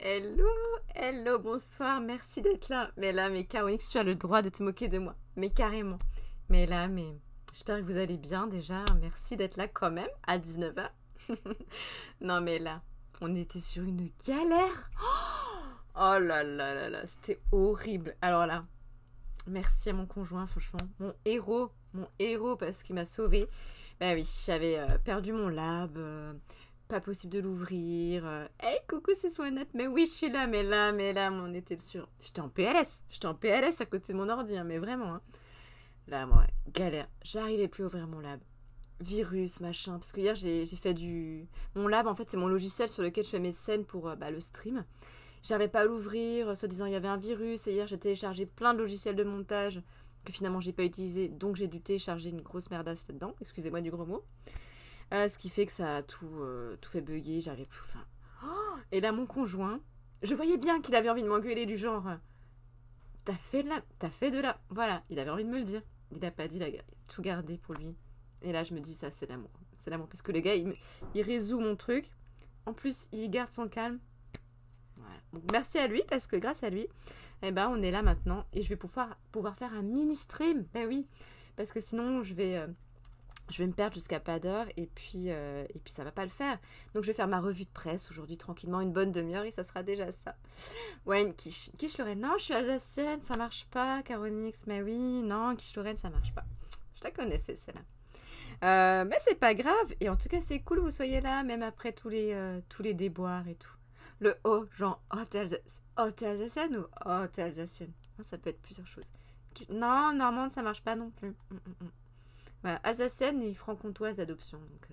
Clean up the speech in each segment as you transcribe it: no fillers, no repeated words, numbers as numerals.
Hello, hello, bonsoir, merci d'être là. Mais Caronix, tu as le droit de te moquer de moi. Mais carrément. Mais j'espère que vous allez bien déjà. Merci d'être là quand même à 19h. Non, mais là, on était sur une galère. Oh là là là là, c'était horrible. Alors là, merci à mon conjoint, franchement. Mon héros, parce qu'il m'a sauvé. Bah oui, j'avais perdu mon lab. Pas possible de l'ouvrir. Hey, coucou, c'est Swanette. Mais oui, je suis là, on était sûr. J'étais en PLS. J'étais en PLS à côté de mon ordi, hein, mais vraiment. Hein. Là, moi, galère. J'arrivais plus à ouvrir mon lab. Virus, machin. Parce que hier, j'ai fait du. Mon lab, en fait, c'est mon logiciel sur lequel je fais mes scènes pour le stream. J'arrivais pas à l'ouvrir, soi-disant il y avait un virus. Et hier, j'ai téléchargé plein de logiciels de montage que finalement, j'ai pas utilisé. Donc, j'ai dû télécharger une grosse merdasse là-dedans. Excusez-moi du gros mot. Ce qui fait que ça a tout fait bugger, j'arrivais plus. Enfin. Oh, et là, mon conjoint, je voyais bien qu'il avait envie de m'engueuler du genre t'as fait de la. Voilà, il avait envie de me le dire. Il a pas dit, il a tout gardé pour lui. Et là, je me dis, ça, c'est l'amour. C'est l'amour. Parce que le gars, il résout mon truc. En plus, il garde son calme. Voilà. Donc, merci à lui, parce que grâce à lui, eh ben, on est là maintenant. Et je vais pouvoir faire un mini stream. Ben oui. Parce que sinon, je vais me perdre jusqu'à pas d'heure et puis ça va pas le faire. Donc je vais faire ma revue de presse aujourd'hui tranquillement, une bonne demi-heure et ça sera déjà ça. Ouais, une quiche. Quiche Lorraine, non, je suis alsacienne, ça marche pas. Caronix, mais oui, non, quiche Lorraine, ça marche pas. Je la connaissais celle-là. Mais c'est pas grave et en tout cas c'est cool que vous soyez là, même après tous les déboires et tout. Le O, genre hôtel alsacienne ou hôtel alsacienne. Ça peut être plusieurs choses. Non, normande, ça marche pas non plus. Voilà, alsacienne et franc-comtoise d'adoption. Donc,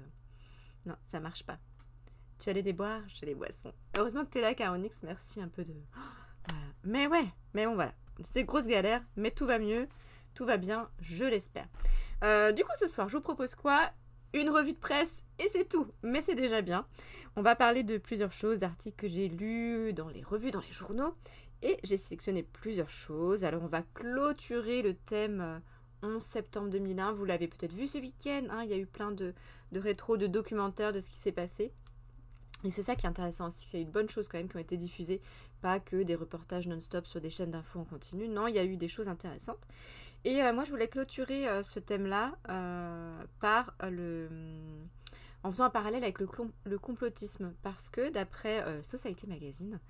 non, ça marche pas. Tu as les déboires, j'ai les boissons. Heureusement que t'es là, Caronix. Merci un peu de. Voilà. Mais ouais, mais bon, voilà. C'était grosse galère, mais tout va mieux. Tout va bien, je l'espère. Du coup, ce soir, je vous propose quoi? Une revue de presse et c'est tout. Mais c'est déjà bien. On va parler de plusieurs choses, d'articles que j'ai lus dans les revues, dans les journaux. Et j'ai sélectionné plusieurs choses. Alors, on va clôturer le thème 11 septembre 2001. Vous l'avez peut-être vu ce week-end. Hein, il y a eu plein de rétros, de documentaires de ce qui s'est passé. Et c'est ça qui est intéressant aussi, qu'il y a eu de bonnes choses quand même qui ont été diffusées. Pas que des reportages non-stop sur des chaînes d'infos en continu. Non, il y a eu des choses intéressantes. Et moi, je voulais clôturer ce thème-là en faisant un parallèle avec le complotisme. Parce que d'après Society Magazine,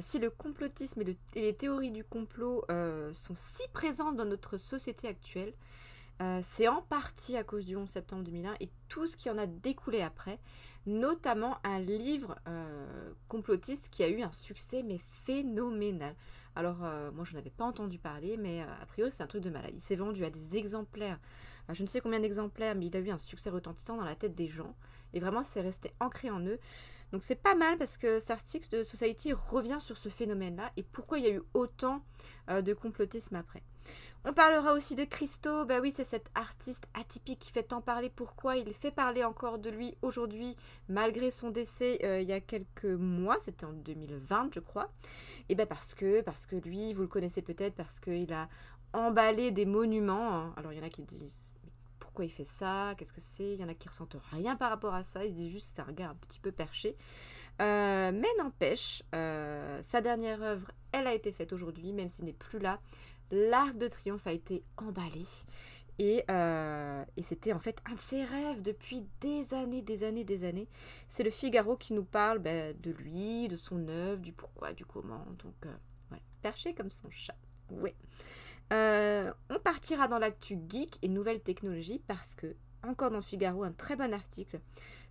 si le complotisme et les théories du complot sont si présentes dans notre société actuelle, c'est en partie à cause du 11 septembre 2001 et tout ce qui en a découlé après, notamment un livre complotiste qui a eu un succès mais phénoménal. Alors, moi, je n'en avais pas entendu parler, mais a priori, c'est un truc de malade. Il s'est vendu à des exemplaires, je ne sais combien d'exemplaires, mais il a eu un succès retentissant dans la tête des gens. Et vraiment, c'est resté ancré en eux. Donc, c'est pas mal parce que cet article de Society revient sur ce phénomène-là et pourquoi il y a eu autant de complotisme après. On parlera aussi de Christo, bah oui, c'est cet artiste atypique qui fait tant parler. Pourquoi il fait parler encore de lui aujourd'hui, malgré son décès il y a quelques mois, c'était en 2020 je crois. Et bah parce que lui, vous le connaissez peut-être, parce qu'il a emballé des monuments. Hein. Alors il y en a qui disent, pourquoi il fait ça? Qu'est-ce que c'est? Il y en a qui ressentent rien par rapport à ça, ils se disent juste que c'est un gars un petit peu perché. Mais n'empêche, sa dernière œuvre, elle a été faite aujourd'hui, même s'il n'est plus là. L'Arc de Triomphe a été emballé et c'était en fait un de ses rêves depuis des années. C'est le Figaro qui nous parle de lui, de son œuvre, du pourquoi, du comment. Donc voilà, perché comme son chat. Ouais. On partira dans l'actu geek et nouvelles technologies parce que, encore dans le Figaro, un très bon article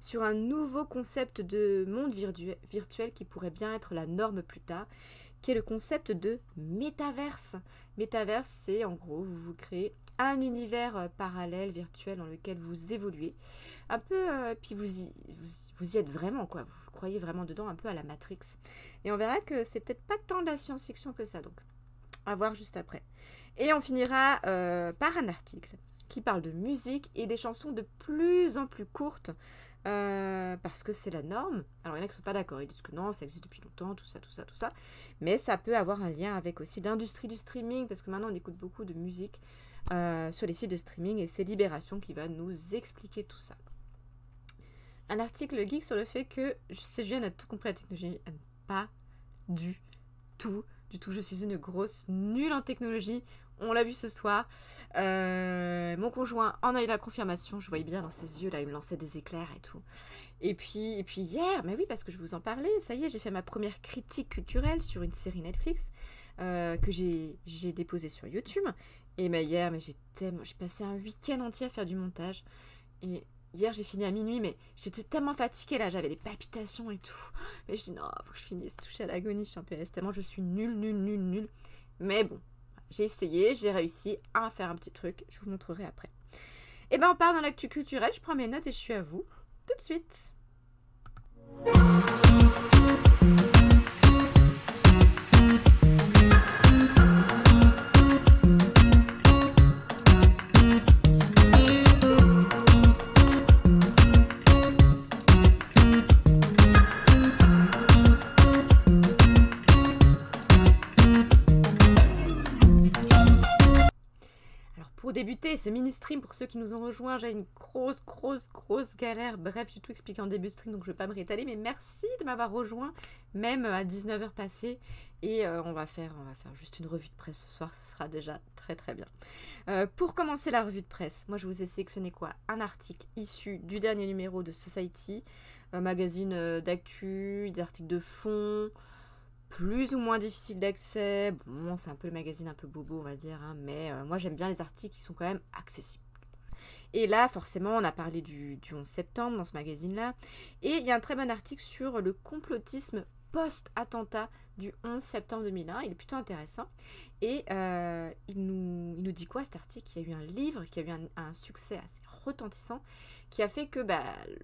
sur un nouveau concept de monde virtuel qui pourrait bien être la norme plus tard, qui est le concept de métaverse. Métaverse, c'est en gros, vous créez un univers parallèle, virtuel, dans lequel vous évoluez. Un peu, puis vous y êtes vraiment, quoi. Vous croyez vraiment dedans, un peu à la Matrix. Et on verra que c'est peut-être pas tant de la science-fiction que ça, donc à voir juste après. Et on finira par un article qui parle de musique et des chansons de plus en plus courtes, parce que c'est la norme. Alors il y en a qui ne sont pas d'accord, ils disent que non, ça existe depuis longtemps, tout ça. Mais ça peut avoir un lien avec aussi l'industrie du streaming, parce que maintenant on écoute beaucoup de musique sur les sites de streaming, et c'est Libération qui va nous expliquer tout ça. Un article geek sur le fait que c'est Julien a tout compris à la technologie, à ne pas du tout. Du tout, je suis une grosse nulle en technologie. On l'a vu ce soir. Mon conjoint en a eu la confirmation. Je voyais bien dans ses yeux, là, il me lançait des éclairs et tout. Et puis hier, mais oui, parce que je vous en parlais, ça y est, j'ai fait ma première critique culturelle sur une série Netflix que j'ai déposée sur YouTube. Et mais hier, mais j'ai passé un week-end entier à faire du montage. Et hier, j'ai fini à minuit, mais j'étais tellement fatiguée, là, j'avais des palpitations et tout. Mais je dis, non, faut que je finisse, toucher à l'agonie, je suis en PLS, tellement je suis nulle. Mais bon, j'ai essayé, j'ai réussi à faire un petit truc, je vous montrerai après. Et ben, on part dans l'actu culturelle, je prends mes notes et je suis à vous tout de suite. Pour débuter ce mini-stream, pour ceux qui nous ont rejoints, j'ai une grosse galère. Bref, j'ai tout expliqué en début de stream, donc je ne vais pas me rétaler. Mais merci de m'avoir rejoint, même à 19h passées. Et on va faire juste une revue de presse ce soir, ça sera déjà très bien. Pour commencer la revue de presse, moi je vous ai sélectionné un article issu du dernier numéro de Society, un magazine d'actu, des articles de fond, plus ou moins difficile d'accès. Bon, c'est un peu le magazine un peu bobo, on va dire, hein, mais moi j'aime bien les articles qui sont quand même accessibles. Et là, forcément, on a parlé du 11 septembre dans ce magazine-là. Et il y a un très bon article sur le complotisme post-attentat du 11 septembre 2001. Il est plutôt intéressant. Et il nous dit quoi, cet article? Il y a eu un livre qui a eu un succès assez retentissant, qui a fait que le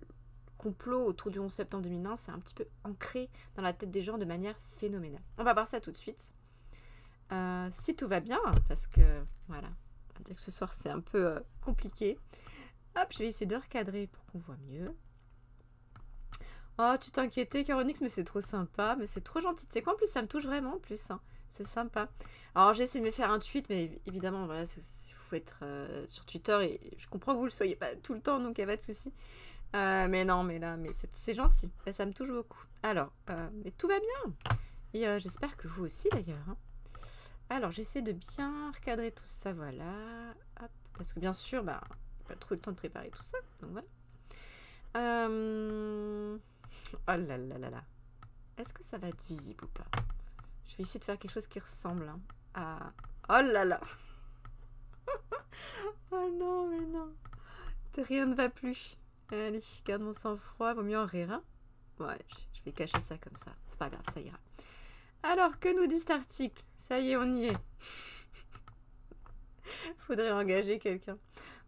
complot autour du 11 septembre 2001, c'est un petit peu ancré dans la tête des gens de manière phénoménale. On va voir ça tout de suite. Si tout va bien, parce que, voilà, on va dire que ce soir, c'est un peu compliqué. Hop, je vais essayer de recadrer pour qu'on voit mieux. Oh, tu t'inquiétais, Caronix, mais c'est trop sympa, mais c'est trop gentil. Tu sais quoi, en plus, ça me touche vraiment, en plus, hein. C'est sympa. Alors, j'ai essayé de me faire un tweet, mais évidemment, voilà, il faut être sur Twitter, et je comprends que vous ne le soyez pas tout le temps, donc il n'y a pas de souci. Mais non, mais c'est gentil, et ça me touche beaucoup. Alors, mais tout va bien. Et j'espère que vous aussi, d'ailleurs, hein. Alors, j'essaie de bien recadrer tout ça, voilà. Hop, parce que bien sûr, pas trop le temps de préparer tout ça, donc voilà. Oh là là là là. Est-ce que ça va être visible ou pas? Je vais essayer de faire quelque chose qui ressemble à... Oh là là. Oh non, mais non. Rien ne va plus. Allez, je garde mon sang-froid, vaut mieux en rire, hein. Bon, allez, je vais cacher ça comme ça. C'est pas grave, ça ira. Alors, que nous dit cet article? Ça y est, on y est. Faudrait engager quelqu'un.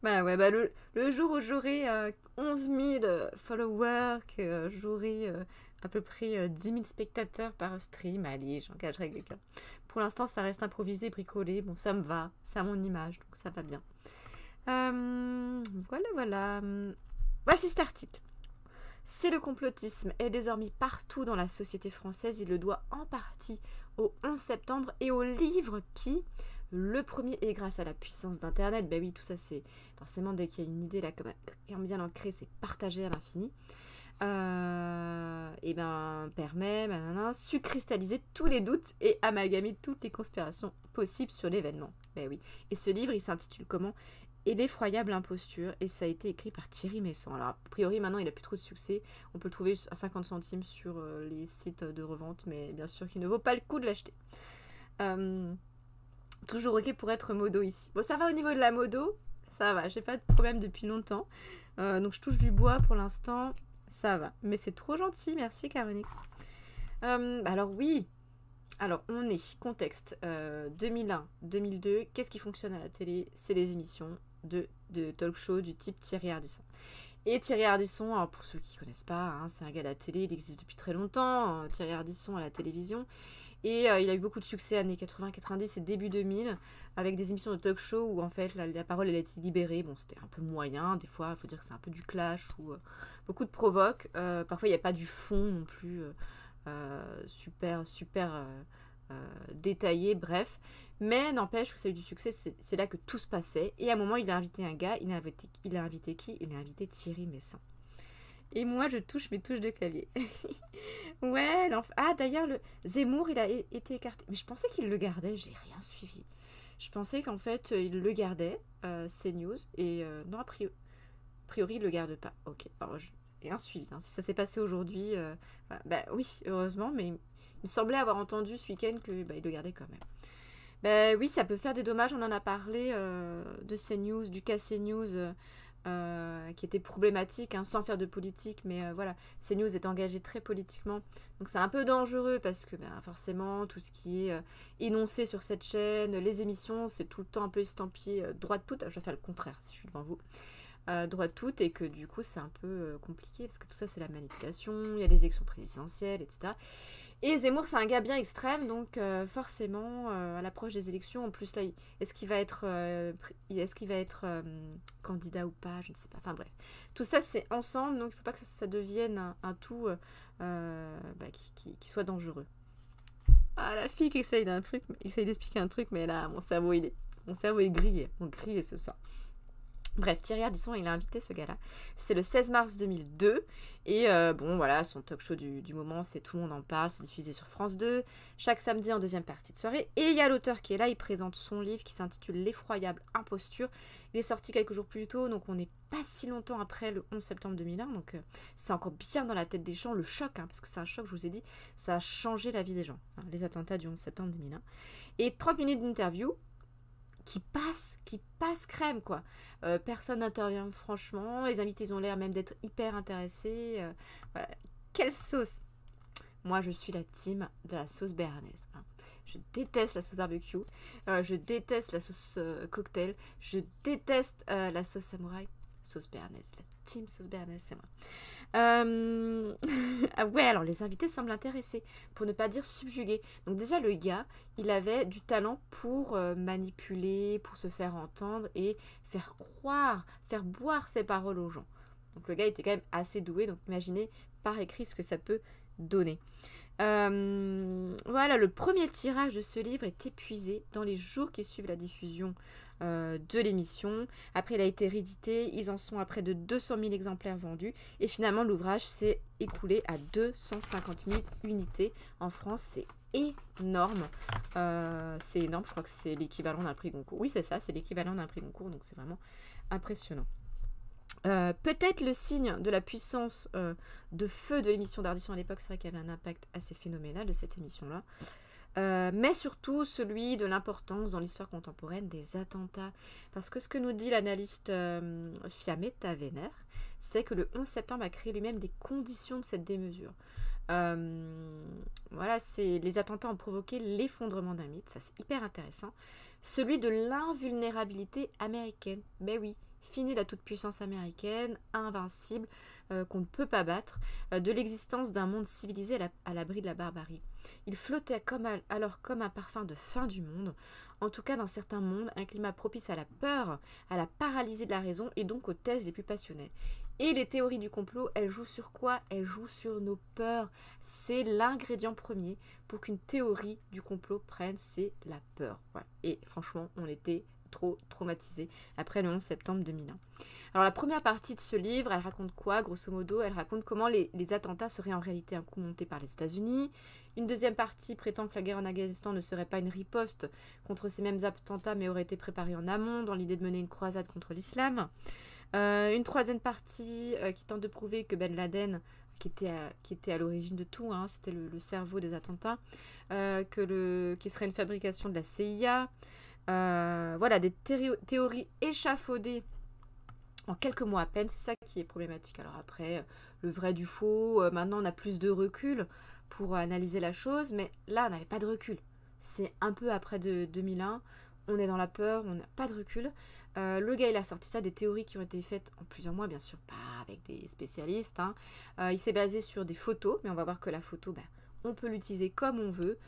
Le jour où j'aurai 11 000 followers, que j'aurai à peu près 10 000 spectateurs par stream, allez, j'engagerai quelqu'un. Pour l'instant, ça reste improvisé, bricolé. Bon, ça me va, c'est à mon image, donc ça va bien. Voilà. Voici cet article. Si le complotisme est désormais partout dans la société française, il le doit en partie au 11 septembre et au livre qui... Le premier est grâce à la puissance d'Internet. Ben oui, tout ça, c'est forcément dès qu'il y a une idée, là, comme bien l'ancrer, c'est partagé à l'infini. Et permet sucristalliser tous les doutes et amalgamer toutes les conspirations possibles sur l'événement. Ben oui. Et ce livre, il s'intitule comment? Et l'effroyable imposture, et ça a été écrit par Thierry Messant. Alors, a priori, maintenant, il n'a plus trop de succès. On peut le trouver à 50 centimes sur les sites de revente, mais bien sûr qu'il ne vaut pas le coup de l'acheter. Toujours ok pour être modo ici. Bon, ça va au niveau de la modo, ça va, j'ai pas de problème depuis longtemps. Donc je touche du bois pour l'instant, ça va. Mais c'est trop gentil, merci Caronix. Alors oui, alors on est, contexte, 2001-2002, qu'est-ce qui fonctionne à la télé? C'est les émissions de talk show du type Thierry Ardisson. Et Thierry Ardisson, alors pour ceux qui ne connaissent pas, hein, c'est un gars à la télé, il existe depuis très longtemps, Thierry Ardisson à la télévision. Et il a eu beaucoup de succès années 80, 90 et début 2000 avec des émissions de talk show où en fait la parole elle a été libérée. Bon, c'était un peu moyen, des fois il faut dire que c'est un peu du clash ou beaucoup de provoque. Parfois il n'y a pas du fond non plus super détaillé, bref. Mais n'empêche que ça a eu du succès, c'est là que tout se passait. Et à un moment il a invité un gars, il a invité qui? Il a invité Thierry Messant. Et moi, je touche mes touches de clavier. Ouais, ah d'ailleurs, le Zemmour, il a été écarté. Mais je pensais qu'il le gardait, j'ai rien suivi. Je pensais qu'en fait, il le gardait, CNews, et non, a priori, il le garde pas. Ok, alors j'ai rien suivi. Hein. Si ça s'est passé aujourd'hui, voilà. Bah oui, heureusement, mais il me semblait avoir entendu ce week-end que bah, il le gardait quand même. Bah oui, ça peut faire des dommages, on en a parlé de CNews, du cas CNews. Qui était problématique, hein, sans faire de politique, mais voilà, CNews est engagé très politiquement, donc c'est un peu dangereux parce que ben, forcément tout ce qui est énoncé sur cette chaîne, les émissions, c'est tout le temps un peu estampillé droit de toute, je vais faire le contraire si je suis devant vous, droit de toute, et que du coup c'est un peu compliqué parce que tout ça c'est la manipulation, il y a les élections présidentielles, etc. Et Zemmour, c'est un gars bien extrême, donc forcément, à l'approche des élections, en plus là, est-ce qu'il va être, candidat ou pas, je ne sais pas. Enfin bref, tout ça c'est ensemble, donc il ne faut pas que ça devienne un tout bah, qui soit dangereux. Ah, la fille qui essaye d'expliquer un truc, mais là, mon cerveau est grillé, ce soir. Bref, Thierry Ardisson, il a invité ce gars-là. C'est le 16 mars 2002. Et bon, voilà, son talk show du moment, c'est Tout le monde en parle. C'est diffusé sur France 2, chaque samedi en deuxième partie de soirée. Et il y a l'auteur qui est là. Il présente son livre qui s'intitule L'effroyable imposture. Il est sorti quelques jours plus tôt, donc on n'est pas si longtemps après le 11 septembre 2001. Donc c'est encore bien dans la tête des gens. Le choc, hein, parce que c'est un choc, je vous ai dit, ça a changé la vie des gens. Hein, les attentats du 11 septembre 2001. Et 30 minutes d'interview qui passe crème, quoi. Personne n'intervient franchement. Les invités, ils ont l'air même d'être hyper intéressés. Voilà. Quelle sauce! Moi, je suis la team de la sauce béarnaise. Hein. Je déteste la sauce barbecue. Je déteste la sauce cocktail. Je déteste la sauce samouraï. Sauce béarnaise. La team sauce béarnaise, c'est moi. Ah ouais, alors les invités semblent intéressés, pour ne pas dire subjugués. Donc déjà, le gars, il avait du talent pour manipuler, pour se faire entendre et faire croire, faire boire ses paroles aux gens. Donc le gars était quand même assez doué, donc imaginez par écrit ce que ça peut donner. Voilà, le premier tirage de ce livre est épuisé dans les jours qui suivent la diffusion de l'émission. Après, il a été réédité. Ils en sont à près de 200 000 exemplaires vendus. Et finalement, l'ouvrage s'est écoulé à 250 000 unités. En France, c'est énorme. C'est énorme. Je crois que c'est l'équivalent d'un prix Goncourt. Oui, c'est ça. C'est l'équivalent d'un prix Goncourt. Donc, c'est vraiment impressionnant. Peut-être le signe de la puissance de feu de l'émission d'Ardisson à l'époque, c'est vrai qu'il y avait un impact assez phénoménal de cette émission-là. Mais surtout celui de l'importance dans l'histoire contemporaine des attentats. Parce que ce que nous dit l'analyste Fiammetta Wener, c'est que le 11 septembre a créé lui-même des conditions de cette démesure. Voilà, les attentats ont provoqué l'effondrement d'un mythe, ça c'est hyper intéressant. Celui de l'invulnérabilité américaine. Ben oui, fini la toute-puissance américaine, invincible, qu'on ne peut pas battre, de l'existence d'un monde civilisé à l'abri de la barbarie. Il flottait alors comme un parfum de fin du monde, en tout cas d'un certain monde, un climat propice à la peur, à la paralysie de la raison et donc aux thèses les plus passionnelles. Et les théories du complot, elles jouent sur quoi? Elles jouent sur nos peurs. C'est l'ingrédient premier pour qu'une théorie du complot prenne, c'est la peur. Voilà. Et franchement, on était trop traumatisés après le 11 septembre 2001. Alors la première partie de ce livre, elle raconte quoi? Grosso modo, elle raconte comment les attentats seraient en réalité un coup monté par les États-Unis. Une deuxième partie prétend que la guerre en Afghanistan ne serait pas une riposte contre ces mêmes attentats, mais aurait été préparée en amont dans l'idée de mener une croisade contre l'islam. Une troisième partie qui tente de prouver que Ben Laden, qui était à l'origine de tout, hein, c'était le cerveau des attentats, qui serait une fabrication de la CIA. Voilà, des théories échafaudées en quelques mois à peine, c'est ça qui est problématique. Alors après, le vrai du faux, maintenant on a plus de recul pour analyser la chose, mais là on n'avait pas de recul. C'est un peu après 2001, on est dans la peur, on n'a pas de recul. Le gars il a sorti ça, des théories qui ont été faites en plusieurs mois, bien sûr pas avec des spécialistes. Hein. Il s'est basé sur des photos, mais on va voir que la photo, on peut l'utiliser comme on veut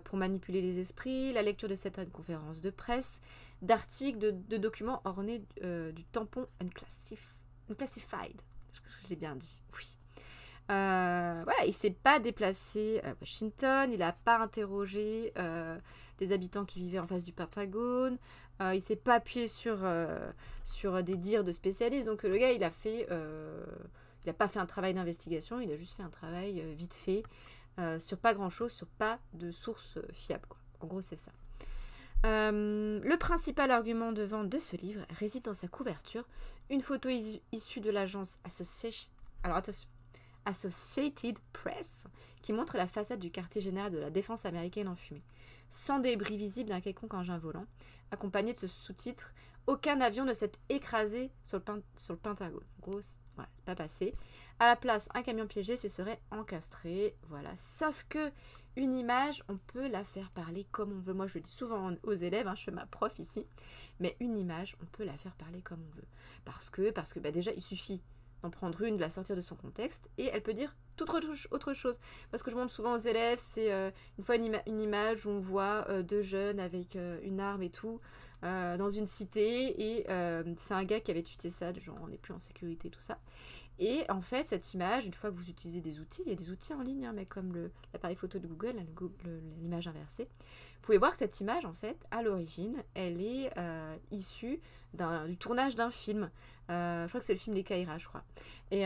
pour manipuler les esprits, la lecture de certaines conférences de presse, d'articles, de documents ornés du tampon unclassified. Je l'ai bien dit, oui. Voilà, il ne s'est pas déplacé à Washington, il n'a pas interrogé des habitants qui vivaient en face du Pentagone, il ne s'est pas appuyé sur des dires de spécialistes, donc le gars il a fait n'a pas fait un travail d'investigation, il a juste fait un travail vite fait, sur pas grand-chose, sur pas de source fiable, quoi. En gros, c'est ça. Le principal argument de vente de ce livre réside dans sa couverture, une photo issue de l'agence Associated Press, qui montre la façade du quartier général de la défense américaine en fumée, sans débris visibles d'un quelconque engin volant, accompagné de ce sous-titre « Aucun avion ne s'est écrasé sur le Pentagone ». En gros, voilà, c'est pas passé. À la place, un camion piégé s'y serait encastré. Voilà. Sauf que une image, on peut la faire parler comme on veut. Moi, je le dis souvent aux élèves, je fais ma prof ici, mais une image, on peut la faire parler comme on veut. Parce que déjà, il suffit d'en prendre une, de la sortir de son contexte, et elle peut dire toute autre chose. Parce que je montre souvent aux élèves, c'est une fois une image où on voit deux jeunes avec une arme et tout, dans une cité, et c'est un gars qui avait tweeté ça, de genre on n'est plus en sécurité, tout ça. Et en fait, cette image, une fois que vous utilisez des outils, il y a des outils en ligne, mais comme l'appareil photo de Google, l'image inversée, vous pouvez voir que cette image, en fait, à l'origine, elle est issue du tournage d'un film. Je crois que c'est le film Les Caïras, je crois. Et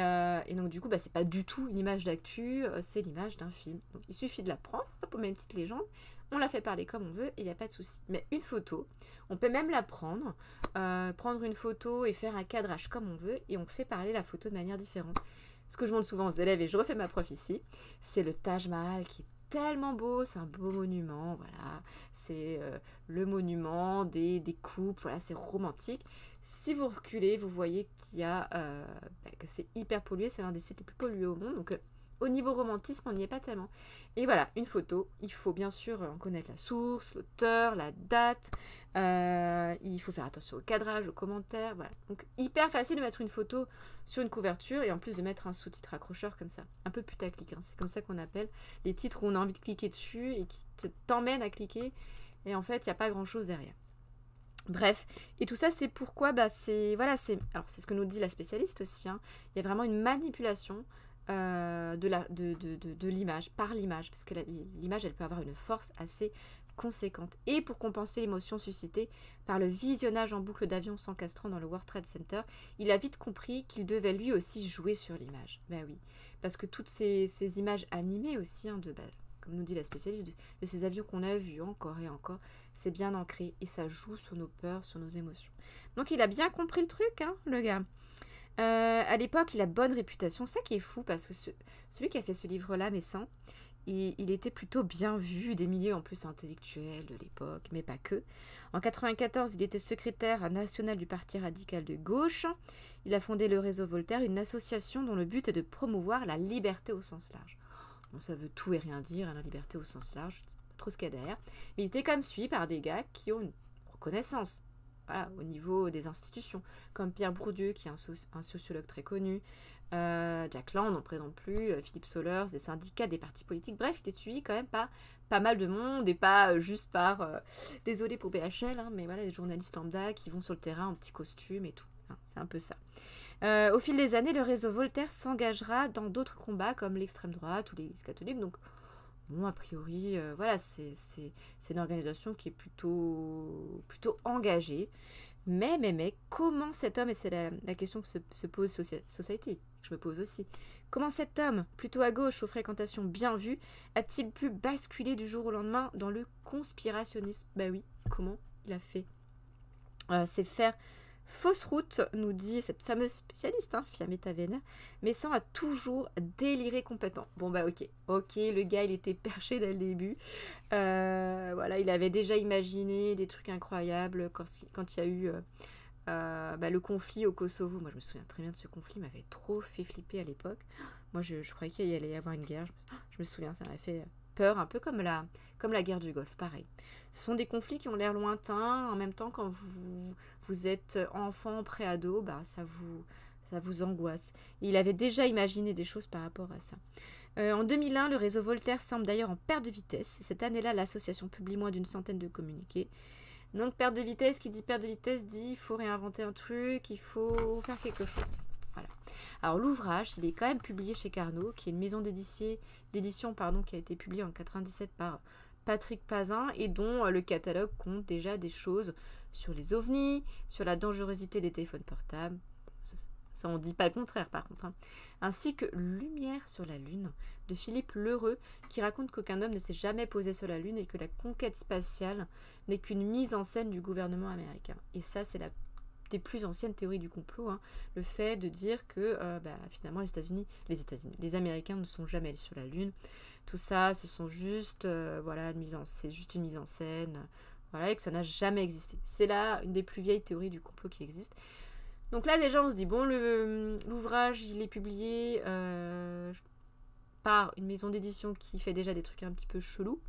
donc, du coup, c'est pas du tout une image d'actu, c'est l'image d'un film. Donc, il suffit de la prendre, hop, on met une petite légende, on la fait parler comme on veut, et il n'y a pas de souci. Mais une photo, on peut même la prendre une photo et faire un cadrage comme on veut, et on fait parler la photo de manière différente. Ce que je montre souvent aux élèves, et je refais ma prof ici, c'est le Taj Mahal qui est tellement beau, c'est un beau monument, voilà, c'est le monument des coupes, voilà, c'est romantique. Si vous reculez, vous voyez qu'il y a, que c'est hyper pollué, c'est l'un des sites les plus pollués au monde, donc au niveau romantisme, on n'y est pas tellement. Et voilà, une photo, il faut bien sûr en connaître la source, l'auteur, la date, il faut faire attention au cadrage, aux commentaires, voilà. Donc hyper facile de mettre une photo sur une couverture et en plus de mettre un sous-titre accrocheur comme ça, un peu putaclic, c'est comme ça qu'on appelle les titres où on a envie de cliquer dessus et qui t'emmènent à cliquer et en fait il n'y a pas grand-chose derrière. Bref, et tout ça c'est pourquoi, c'est ce que nous dit la spécialiste aussi, il y a vraiment une manipulation de l'image, par l'image, parce que l'image, elle peut avoir une force assez conséquente. Et pour compenser l'émotion suscitée par le visionnage en boucle d'avions s'encastrant dans le World Trade Center, il a vite compris qu'il devait lui aussi jouer sur l'image. Ben oui, parce que toutes ces images animées aussi, comme nous dit la spécialiste, de ces avions qu'on a vus encore et encore, c'est bien ancré et ça joue sur nos peurs, sur nos émotions. Donc il a bien compris le truc, le gars. À l'époque, il a bonne réputation. Ça qui est fou, parce que celui qui a fait ce livre-là, Messan, il était plutôt bien vu des milieux en plus intellectuels de l'époque, mais pas que. En 1994, il était secrétaire national du Parti radical de gauche. Il a fondé le réseau Voltaire, une association dont le but est de promouvoir la liberté au sens large. Bon, ça veut tout et rien dire, la liberté au sens large, je ne sais pas trop ce qu'il y a derrière. Mais il était quand même suivi par des gars qui ont une reconnaissance. Voilà, au niveau des institutions, comme Pierre Bourdieu, qui est un sociologue très connu, Jack Lang, on n'en présente plus, Philippe Sollers, des syndicats, des partis politiques, bref, il est suivi quand même par pas mal de monde, et pas juste par, désolé pour BHL, mais voilà, des journalistes lambda qui vont sur le terrain en petit costume et tout, c'est un peu ça. Au fil des années, le réseau Voltaire s'engagera dans d'autres combats, comme l'extrême droite ou l'Église catholique, donc bon, a priori, c'est une organisation qui est plutôt engagée. Mais, comment cet homme, et c'est la question que se pose Society, que je me pose aussi, comment cet homme, plutôt à gauche, aux fréquentations bien vues, a-t-il pu basculer du jour au lendemain dans le conspirationnisme? Oui, comment il a fait? C'est faire fausse route, nous dit cette fameuse spécialiste, Fiammetta Vena, mais sans a toujours déliré complètement. Bon ok, le gars il était perché dès le début, il avait déjà imaginé des trucs incroyables quand il y a eu le conflit au Kosovo. Moi je me souviens très bien de ce conflit, il m'avait trop fait flipper à l'époque. Moi je croyais qu'il y allait y avoir une guerre, je me souviens, ça m'avait fait peur, un peu comme la guerre du Golfe, pareil. Ce sont des conflits qui ont l'air lointains, en même temps quand vous êtes enfant, pré-ado, ça vous angoisse. Et il avait déjà imaginé des choses par rapport à ça. En 2001, le réseau Voltaire semble d'ailleurs en perte de vitesse. Cette année-là, l'association publie moins d'une centaine de communiqués. Donc perte de vitesse, qui dit perte de vitesse, dit il faut réinventer un truc, il faut faire quelque chose. Voilà. Alors l'ouvrage, il est quand même publié chez Carnot, qui est une maison d'édition qui a été publiée en 1997 par Patrick Pazin, et dont le catalogue compte déjà des choses sur les ovnis, sur la dangerosité des téléphones portables. ça on dit pas le contraire par contre, hein. Ainsi que Lumière sur la Lune de Philippe Lheureux, qui raconte qu'aucun homme ne s'est jamais posé sur la Lune et que la conquête spatiale n'est qu'une mise en scène du gouvernement américain. Et ça, c'est la des plus anciennes théories du complot, hein, le fait de dire que finalement les Américains ne sont jamais allés sur la Lune. Tout ça, ce sont juste c'est juste une mise en scène, voilà, et que ça n'a jamais existé. C'est là une des plus vieilles théories du complot qui existe. Donc là déjà on se dit bon, l'ouvrage il est publié par une maison d'édition qui fait déjà des trucs un petit peu chelous.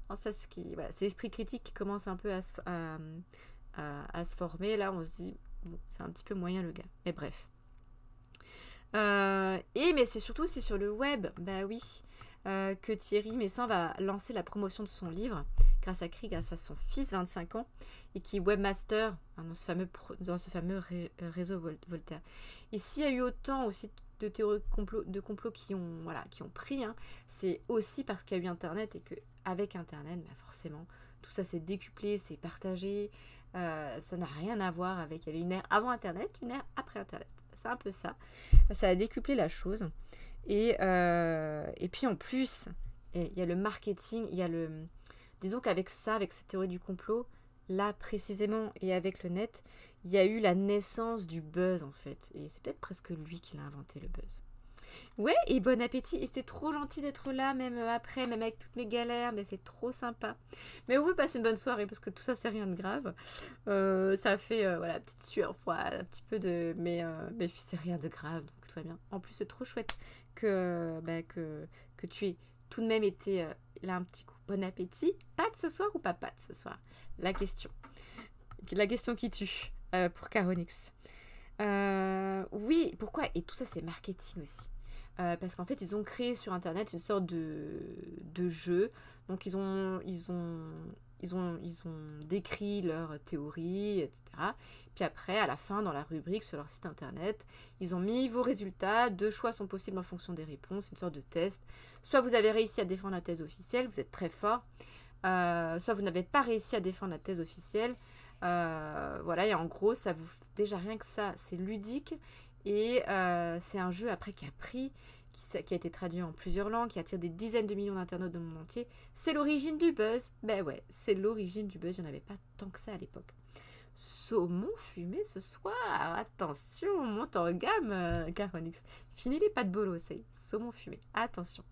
Alors ça, c'est l'esprit critique qui commence un peu à se former. Là on se dit bon, c'est un petit peu moyen le gars, mais bref. Mais c'est surtout sur le web, bah oui, que Thierry Meyssan va lancer la promotion de son livre grâce à son fils 25 ans et qui est webmaster dans ce fameux réseau Voltaire. Et s'il y a eu autant aussi de théories de complot qui ont pris, hein, c'est aussi parce qu'il y a eu Internet et qu'avec Internet, bah forcément, tout ça s'est décuplé, c'est partagé. Ça n'a rien à voir avec... Il y avait une ère avant Internet, une ère après Internet. C'est un peu ça. Ça a décuplé la chose. Et puis en plus, il y a le marketing, il y a le... Disons qu'avec ça, avec cette théorie du complot, là précisément, et avec le net, il y a eu la naissance du buzz en fait. Et c'est peut-être presque lui qui l'a inventé, le buzz. Ouais, et bon appétit. Et c'était trop gentil d'être là, même après, même avec toutes mes galères, mais c'est trop sympa. Mais on veut passer une bonne soirée, parce que tout ça, c'est rien de grave. Ça fait, petite sueur froide, un petit peu de... Mais c'est rien de grave, donc tout va bien. En plus, c'est trop chouette que tu aies tout de même été là un petit coup. Bon appétit. Pâtes ce soir ou pas pâtes ce soir? La question qui tue pour Caronix. Oui, pourquoi? Et tout ça, c'est marketing aussi. Parce qu'en fait, ils ont créé sur Internet une sorte de jeu. Donc, ils ont décrit leurs théories, etc. Puis après, à la fin, dans la rubrique sur leur site Internet, ils ont mis vos résultats. 2 choix sont possibles en fonction des réponses. Une sorte de test. Soit vous avez réussi à défendre la thèse officielle, vous êtes très fort. Soit vous n'avez pas réussi à défendre la thèse officielle. Et en gros, ça vous... Déjà, rien que ça, c'est ludique. Et c'est un jeu après qui a été traduit en plusieurs langues, qui attire des dizaines de millions d'internautes dans le monde entier. C'est l'origine du buzz. Ben ouais, c'est l'origine du buzz. Il n'y en avait pas tant que ça à l'époque. Saumon fumé ce soir. Attention, on monte en gamme, Caronix. Fini les pâtes bolo, c'est saumon fumé. Attention.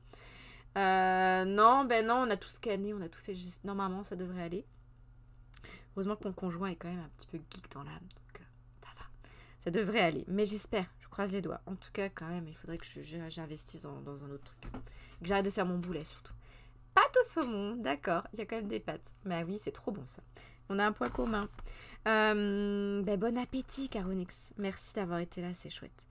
Non, on a tout scanné, on a tout fait juste. Normalement, ça devrait aller. Heureusement que mon conjoint est quand même un petit peu geek dans l'âme, donc ça va. Ça devrait aller, mais j'espère, je croise les doigts. En tout cas, quand même, il faudrait que j'investisse dans un autre truc. Que j'arrête de faire mon boulet, surtout. Pâtes au saumon, d'accord, il y a quand même des pâtes. Bah oui, c'est trop bon ça. On a un point commun. Bon appétit, Caronix. Merci d'avoir été là, c'est chouette.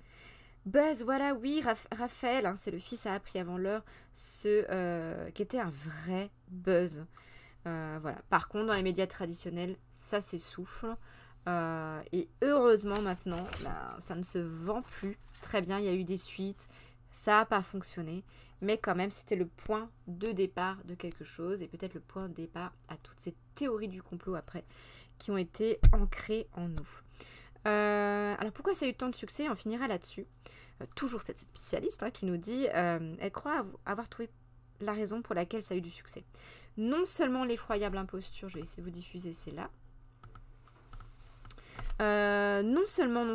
Buzz, voilà, oui, Raphaël, hein, c'est le fils a appris avant l'heure, qui était un vrai buzz. Voilà. Par contre, dans les médias traditionnels, ça s'essouffle. Et heureusement, maintenant, ça ne se vend plus très bien. Il y a eu des suites, ça n'a pas fonctionné. Mais quand même, c'était le point de départ de quelque chose. Et peut-être le point de départ à toutes ces théories du complot après, qui ont été ancrées en nous. Alors, pourquoi ça a eu tant de succès? On finira là-dessus. Toujours cette spécialiste qui nous dit elle croit avoir trouvé la raison pour laquelle ça a eu du succès. Non seulement l'effroyable imposture, je vais essayer de vous diffuser, c'est là. Non seulement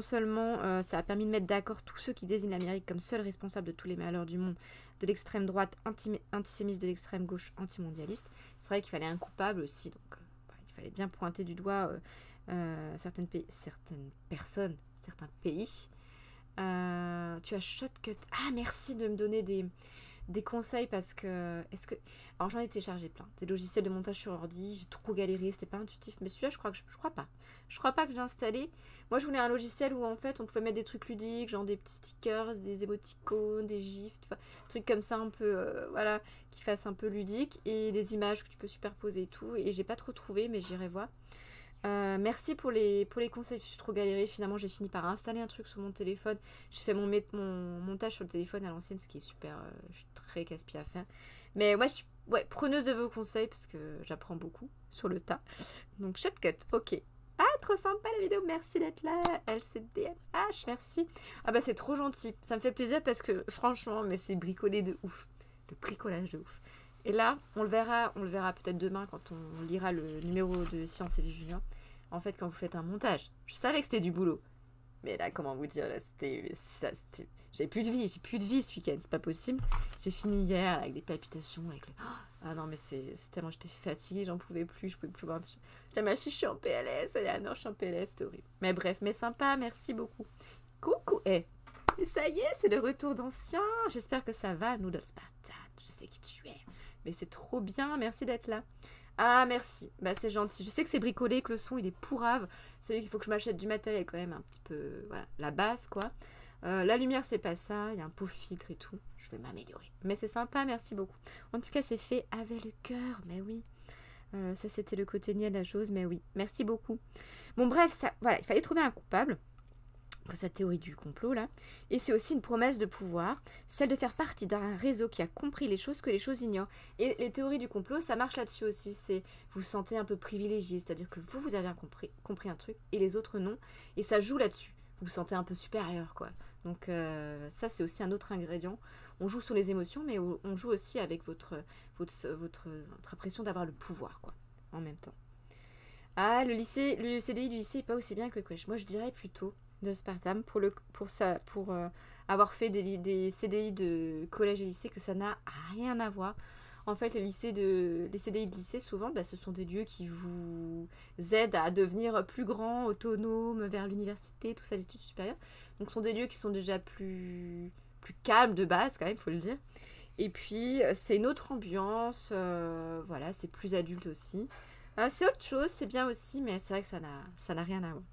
ça a permis de mettre d'accord tous ceux qui désignent l'Amérique comme seul responsable de tous les malheurs du monde, de l'extrême droite antisémiste, de l'extrême gauche antimondialiste. C'est vrai qu'il fallait un coupable aussi, donc il fallait bien pointer du doigt certaines personnes, certains pays. Tu as Shotcut. Ah, merci de me donner des conseils parce que... Alors, j'en ai téléchargé plein. Des logiciels de montage sur ordi. J'ai trop galéré. C'était pas intuitif. Mais celui-là, je crois pas. Je crois pas que j'ai installé. Moi, je voulais un logiciel où, en fait, on pouvait mettre des trucs ludiques, genre des petits stickers, des émoticônes, des gifs, des trucs comme ça un peu... qui fassent un peu ludique. Et des images que tu peux superposer et tout. Et j'ai pas trop trouvé, mais j'irai voir. Merci pour les conseils, je suis trop galérée. Finalement, j'ai fini par installer un truc sur mon téléphone. J'ai fait mon montage sur le téléphone à l'ancienne, ce qui est super. Je suis très casse-pied à faire. Mais moi, je suis preneuse de vos conseils parce que j'apprends beaucoup sur le tas. Donc, Shotcut, ok. Ah, trop sympa la vidéo, merci d'être là. LCDMH, merci. Ah bah c'est trop gentil, ça me fait plaisir parce que franchement, mais c'est bricolé de ouf. Le bricolage de ouf. Et là, on le verra peut-être demain quand on lira le numéro de Science et Vie Julien. En fait, quand vous faites un montage, je savais que c'était du boulot. Mais là, comment vous dire, là, j'avais plus de vie, ce week-end, c'est pas possible. J'ai fini hier avec des palpitations, avec le... Ah non, mais c'est tellement, j'étais fatiguée, j'en pouvais plus, je pouvais plus voir. J'ai ma fille, je suis en PLS, non, je suis en PLS, c'était horrible. Mais bref, mais sympa, merci beaucoup. Coucou, et ça y est, c'est le retour d'ancien. J'espère que ça va, Noodle Spartan, je sais qui tu es. Mais c'est trop bien, merci d'être là. Ah, merci. Bah, c'est gentil. Je sais que c'est bricolé, que le son, il est pourrave. C'est qu'il faut que je m'achète du matériel quand même un petit peu... Voilà, la base, quoi. La lumière, c'est pas ça. Il y a un pauvre filtre et tout. Je vais m'améliorer. Mais c'est sympa, merci beaucoup. En tout cas, c'est fait avec le cœur. Mais oui. Ça, c'était le côté niais de la chose. Mais oui, merci beaucoup. Bon, bref, ça, voilà, il fallait trouver un coupable pour cette théorie du complot là, et c'est aussi une promesse de pouvoir, celle de faire partie d'un réseau qui a compris les choses que les choses ignorent. Et les théories du complot, ça marche là-dessus aussi, c'est vous vous sentez un peu privilégié, c'est-à-dire que vous avez compris un truc et les autres non, et ça joue là-dessus, vous vous sentez un peu supérieur quoi. Donc ça c'est aussi un autre ingrédient. On joue sur les émotions, mais on joue aussi avec votre impression d'avoir le pouvoir quoi, en même temps. Ah, le CDI du lycée est pas aussi bien que le collège. Moi je dirais plutôt de Spartam pour avoir fait des CDI de collège et lycée, que ça n'a rien à voir. En fait, les CDI de lycée, souvent, bah, ce sont des lieux qui vous aident à devenir plus grand, autonome, vers l'université, tout ça, les études supérieures. Donc, ce sont des lieux qui sont déjà plus calmes de base, quand même, il faut le dire. Et puis, c'est une autre ambiance, voilà, c'est plus adulte aussi. C'est autre chose, c'est bien aussi, mais c'est vrai que ça n'a rien à voir.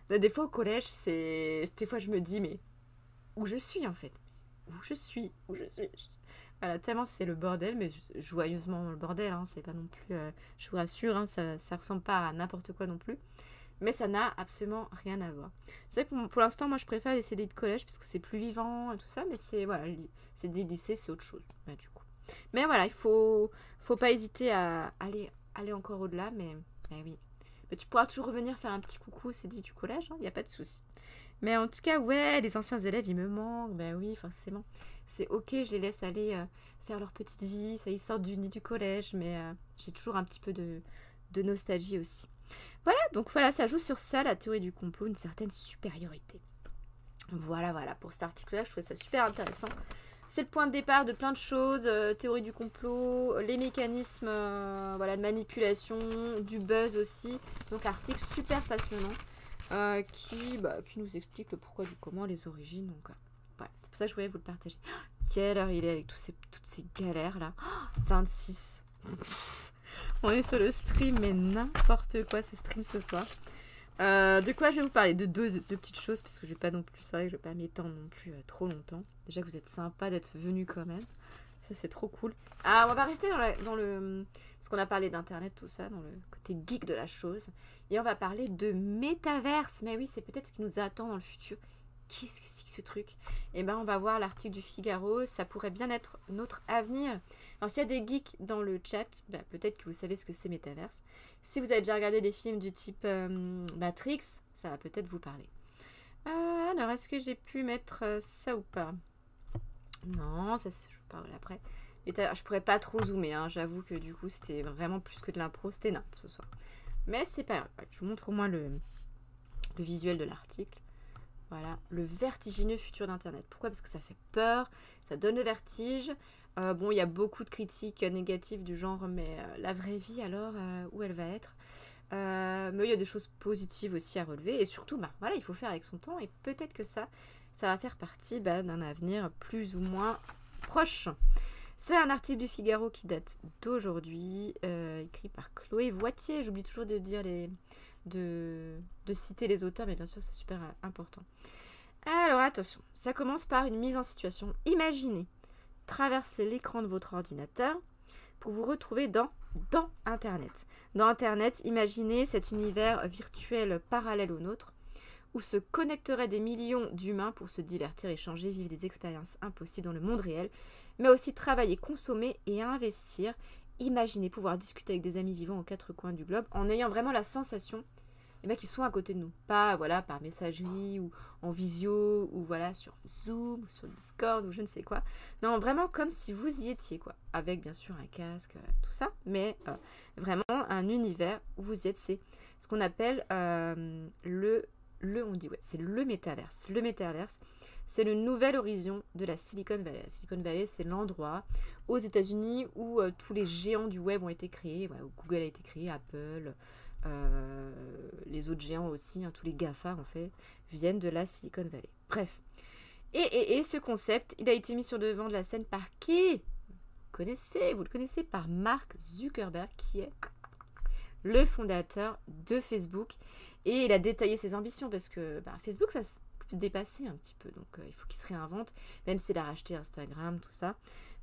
Des fois au collège, des fois je me dis, mais où je suis en fait? Où je suis? Voilà, tellement c'est le bordel, mais joyeusement le bordel, hein, c'est pas non plus, je vous rassure, hein, ça ressemble pas à n'importe quoi non plus, mais ça n'a absolument rien à voir. C'est vrai que pour l'instant, moi je préfère les CDI de collège, parce que c'est plus vivant et tout ça, mais c'est, voilà, c'est des lycées, c'est autre chose, bah, du coup. Mais voilà, il faut pas hésiter à aller encore au-delà, mais oui. Mais tu pourras toujours revenir faire un petit coucou, c'est dit, du collège, il n'y a pas de souci. Mais en tout cas, ouais, les anciens élèves, ils me manquent, ben oui, forcément. C'est ok, je les laisse aller faire leur petite vie, ça, ils sortent du nid du collège, mais j'ai toujours un petit peu de nostalgie aussi. Voilà, donc voilà, ça joue sur ça, la théorie du complot, une certaine supériorité. Voilà, pour cet article-là, je trouvais ça super intéressant. C'est le point de départ de plein de choses, théorie du complot, les mécanismes voilà, de manipulation, du buzz aussi. Donc article super passionnant qui nous explique le pourquoi du comment, les origines. Donc voilà, c'est pour ça que je voulais vous le partager. Quelle heure il est avec toutes ces galères là. 26. On est sur le stream, mais n'importe quoi ce stream ce soir. De quoi je vais vous parler? De deux petites choses, parce que je vais pas non plus, c'est vrai que je vais pas m'étendre non plus trop longtemps. Déjà que vous êtes sympa d'être venu quand même. Ça c'est trop cool. Ah, on va rester dans le... Parce qu'on a parlé d'internet, tout ça, dans le côté geek de la chose. Et on va parler de métaverse. Mais oui, c'est peut-être ce qui nous attend dans le futur. Qu'est-ce que c'est que ce truc? Eh ben, on va voir l'article du Figaro. Ça pourrait bien être notre avenir. Alors, s'il y a des geeks dans le chat, bah, peut-être que vous savez ce que c'est métaverse. Si vous avez déjà regardé des films du type Matrix, ça va peut-être vous parler. Alors, est-ce que j'ai pu mettre ça ou pas? Non, ça, je vous parle après. Je pourrais pas trop zoomer, hein. J'avoue que du coup, c'était vraiment plus que de l'impro. C'était nimp ce soir. Mais c'est pas grave. Je vous montre au moins le visuel de l'article. Voilà, le vertigineux futur d'Internet. Pourquoi? Parce que ça fait peur, ça donne le vertige. Bon, il y a beaucoup de critiques négatives du genre, mais la vraie vie, alors, où elle va être? Mais il y a des choses positives aussi à relever. Et surtout, voilà, il faut faire avec son temps. Et peut-être que ça va faire partie d'un avenir plus ou moins proche. C'est un article du Figaro qui date d'aujourd'hui, écrit par Chloé Voitier. J'oublie toujours de dire de citer les auteurs, mais bien sûr c'est super important. Alors attention, ça commence par une mise en situation. Imaginez traverser l'écran de votre ordinateur pour vous retrouver dans Internet. Dans Internet, imaginez cet univers virtuel parallèle au nôtre où se connecteraient des millions d'humains pour se divertir, échanger, vivre des expériences impossibles dans le monde réel, mais aussi travailler, consommer et investir. Imaginez pouvoir discuter avec des amis vivants aux quatre coins du globe en ayant vraiment la sensation les mecs qui sont à côté de nous. Pas, voilà, par messagerie ou en visio ou voilà, sur Zoom ou sur Discord ou je ne sais quoi. Non, vraiment comme si vous y étiez, quoi. Avec, bien sûr, un casque, tout ça. Mais vraiment un univers où vous y êtes. C'est ce qu'on appelle on dit, ouais, c'est le métaverse. Le métaverse, c'est le nouvel horizon de la Silicon Valley. La Silicon Valley, c'est l'endroit aux États-Unis où tous les géants du web ont été créés. Voilà, où Google a été créé, Apple, les autres géants aussi, hein, tous les GAFA en fait, viennent de la Silicon Valley. Bref. Et ce concept, il a été mis sur le devant de la scène par qui? Vous le connaissez, par Mark Zuckerberg, qui est le fondateur de Facebook. Et il a détaillé ses ambitions parce que Facebook, ça se dépassé un petit peu. Donc, il faut qu'il se réinvente, même s'il a racheté Instagram, tout ça.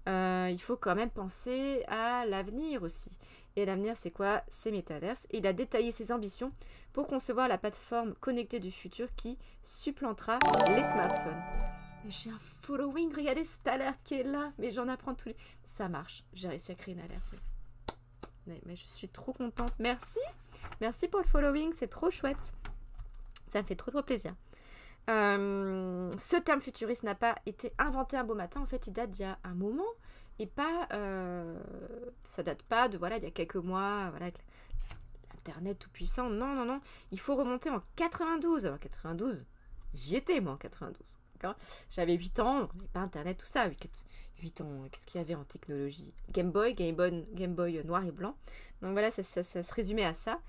Il faut quand même penser à l'avenir aussi. Et l'avenir, c'est quoi? C'est Metaverse. Et il a détaillé ses ambitions pour concevoir la plateforme connectée du futur qui supplantera les smartphones. J'ai un following, regardez cette alerte qui est là. Mais j'en apprends tous les... Ça marche, j'ai réussi à créer une alerte. Mais je suis trop contente. Merci. Merci pour le following, c'est trop chouette. Ça me fait trop plaisir. Ce terme futuriste n'a pas été inventé un beau matin. En fait, il date d'il y a un moment. Et pas... ça date pas de, voilà, il y a quelques mois, voilà, avec l'Internet tout puissant. Non, non, non. Il faut remonter en 92. Alors, 92, j'y étais, moi, en 92. J'avais 8 ans, donc on n'avait pas Internet, tout ça. 8 ans, qu'est-ce qu'il y avait en technologie? Game Boy noir et blanc. Donc voilà, ça se résumait à ça.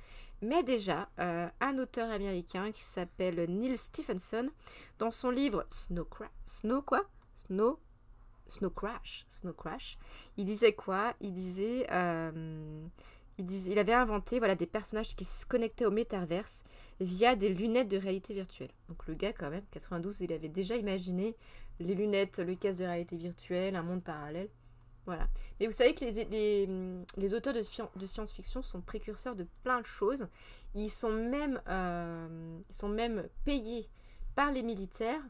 Mais déjà, un auteur américain qui s'appelle Neil Stephenson, dans son livre Snow Crash, il disait quoi? Il avait inventé, voilà, des personnages qui se connectaient au métaverse via des lunettes de réalité virtuelle. Donc le gars, quand même, 92, il avait déjà imaginé les lunettes, le casque de réalité virtuelle, un monde parallèle. Voilà. Mais vous savez que les auteurs de science-fiction sont précurseurs de plein de choses. Ils sont même payés par les militaires,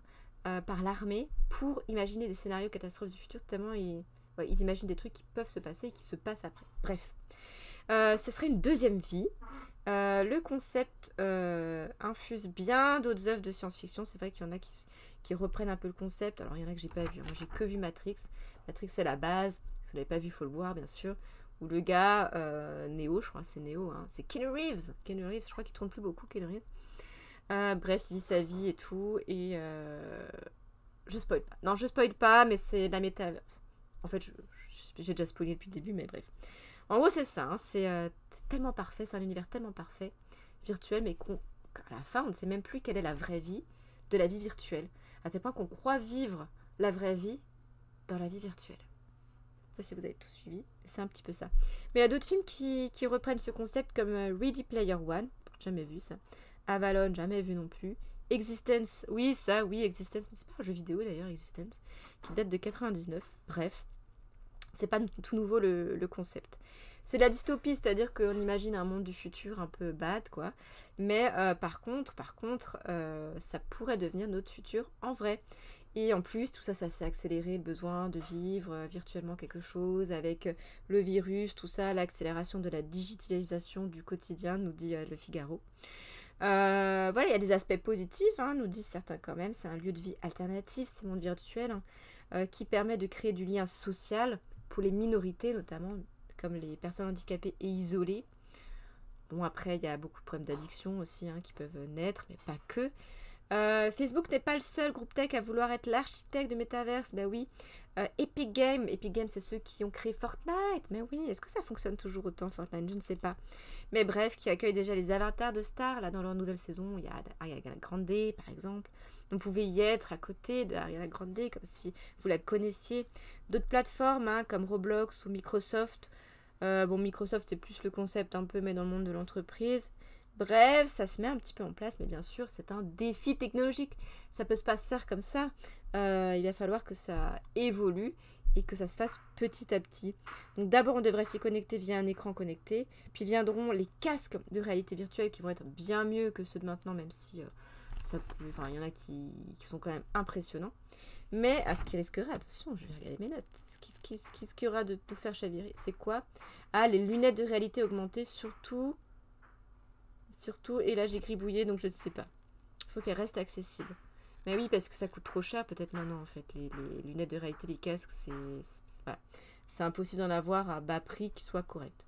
par l'armée, pour imaginer des scénarios catastrophes du futur, tellement ils imaginent des trucs qui peuvent se passer et qui se passent après. Bref. Ce serait une deuxième vie. Le concept infuse bien d'autres œuvres de science-fiction. C'est vrai qu'il y en a qui reprennent un peu le concept. Alors, il y en a que j'ai pas vu. Moi, j'ai que vu Matrix. Matrix, c'est la base. Si vous l'avez pas vu, il faut le voir, bien sûr. Où le gars, Neo, je crois, c'est Neo. Hein. C'est Keanu Reeves. Keanu Reeves, je crois qu'il tourne plus beaucoup, Keanu Reeves. Bref, il vit sa vie et tout. Et je spoil pas. Non, je spoil pas, mais c'est la méta. En fait, j'ai déjà spoilé depuis le début, mais bref. En gros, c'est ça. Hein. C'est tellement parfait. C'est un univers tellement parfait, virtuel, mais qu'à la fin, on ne sait même plus quelle est la vraie vie de la vie virtuelle. À tel point qu'on croit vivre la vraie vie dans la vie virtuelle. Je sais pas si vous avez tout suivi. C'est un petit peu ça. Mais il y a d'autres films qui reprennent ce concept comme Ready Player One. Jamais vu ça. Avalon, jamais vu non plus. Existence, oui, ça, oui, Existence. Mais c'est pas un jeu vidéo d'ailleurs, Existence, qui date de 99. Bref. C'est pas tout nouveau le concept. C'est de la dystopie, c'est-à-dire qu'on imagine un monde du futur un peu bad, quoi. Mais par contre, ça pourrait devenir notre futur en vrai. Et en plus, tout ça s'est accéléré, le besoin de vivre virtuellement quelque chose, avec le virus, tout ça, l'accélération de la digitalisation du quotidien, nous dit Le Figaro. Voilà, il y a des aspects positifs, hein, nous disent certains quand même. C'est un lieu de vie alternatif, ce monde virtuel, hein, qui permet de créer du lien social pour les minorités, notamment comme les personnes handicapées et isolées. Bon, après, il y a beaucoup de problèmes d'addiction aussi, hein, qui peuvent naître, mais pas que. Facebook n'est pas le seul groupe tech à vouloir être l'architecte de Metaverse. Ben oui. Epic Games, c'est ceux qui ont créé Fortnite. Mais oui, est-ce que ça fonctionne toujours autant, Fortnite? Je ne sais pas. Mais bref, qui accueille déjà les avatars de stars. Là, dans leur nouvelle saison, il y a Ariana Grande, par exemple. Vous pouvez y être à côté de Ariana Grande, comme si vous la connaissiez. D'autres plateformes, hein, comme Roblox ou Microsoft. Bon, Microsoft, c'est plus le concept un peu, mais dans le monde de l'entreprise. Bref, ça se met un petit peu en place, mais bien sûr, c'est un défi technologique. Ça peut pas se faire comme ça. Il va falloir que ça évolue et que ça se fasse petit à petit. Donc d'abord, on devrait s'y connecter via un écran connecté. Puis viendront les casques de réalité virtuelle qui vont être bien mieux que ceux de maintenant, même si il y en a qui sont quand même impressionnants. Mais à ce qui risquerait, attention, je vais regarder mes notes, ce qui risquera de tout faire chavirer, c'est quoi? Ah, les lunettes de réalité augmentée, surtout Surtout, et là j'ai gribouillé, donc je ne sais pas. Il faut qu'elle reste accessible. Mais oui, parce que ça coûte trop cher peut-être maintenant en fait. Les lunettes de réalité, les casques, voilà. C'est impossible d'en avoir à bas prix qui soit correct.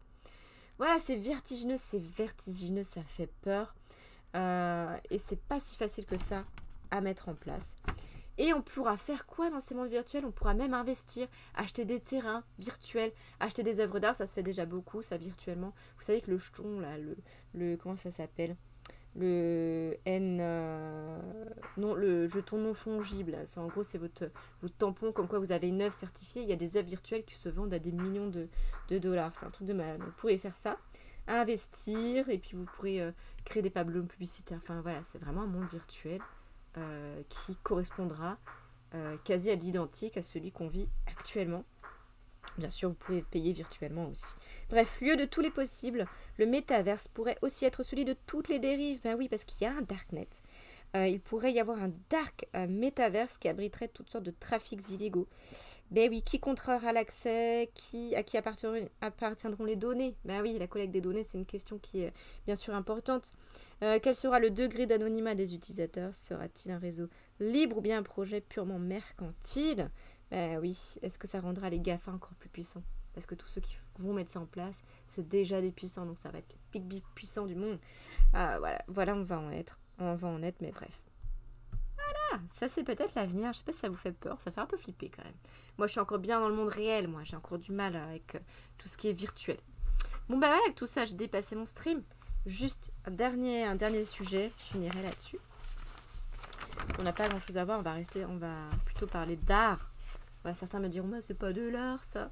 Voilà, c'est vertigineux, ça fait peur. Et c'est pas si facile que ça à mettre en place. Et on pourra faire quoi dans ces mondes virtuels? On pourra même investir, acheter des terrains virtuels, acheter des œuvres d'art, ça se fait déjà beaucoup, ça virtuellement. Vous savez que le jeton, là, comment ça s'appelle? Le le jeton non fongible. C'est en gros, c'est votre tampon, comme quoi vous avez une œuvre certifiée. Il y a des œuvres virtuelles qui se vendent à des millions de dollars. C'est un truc de malade. Vous pourrez faire ça, investir, et puis vous pourrez créer des pableaux publicitaires. Enfin voilà, c'est vraiment un monde virtuel qui correspondra quasi à l'identique à celui qu'on vit actuellement. Bien sûr, vous pouvez payer virtuellement aussi. Bref, lieu de tous les possibles, le métaverse pourrait aussi être celui de toutes les dérives. Ben oui, parce qu'il y a un darknet. Il pourrait y avoir un dark métaverse qui abriterait toutes sortes de trafics illégaux. Ben oui, qui contrôlera l'accès? À qui appartiendront les données? Ben oui, la collecte des données, c'est une question qui est bien sûr importante. Quel sera le degré d'anonymat des utilisateurs? Sera-t-il un réseau libre ou bien un projet purement mercantile? Ben oui, est-ce que ça rendra les GAFA encore plus puissants? Parce que tous ceux qui vont mettre ça en place, c'est déjà des puissants, donc ça va être les big puissants du monde. Voilà, on va en être, mais bref. Voilà, ça c'est peut-être l'avenir. Je sais pas si ça vous fait peur, ça fait un peu flipper quand même. Moi, je suis encore bien dans le monde réel, moi, j'ai encore du mal avec tout ce qui est virtuel. Bon, ben voilà, avec tout ça, j'ai dépassé mon stream. Juste un dernier sujet, je finirai là-dessus. On n'a pas grand-chose à voir, on va plutôt parler d'art. Certains me diront, c'est pas de l'art ça.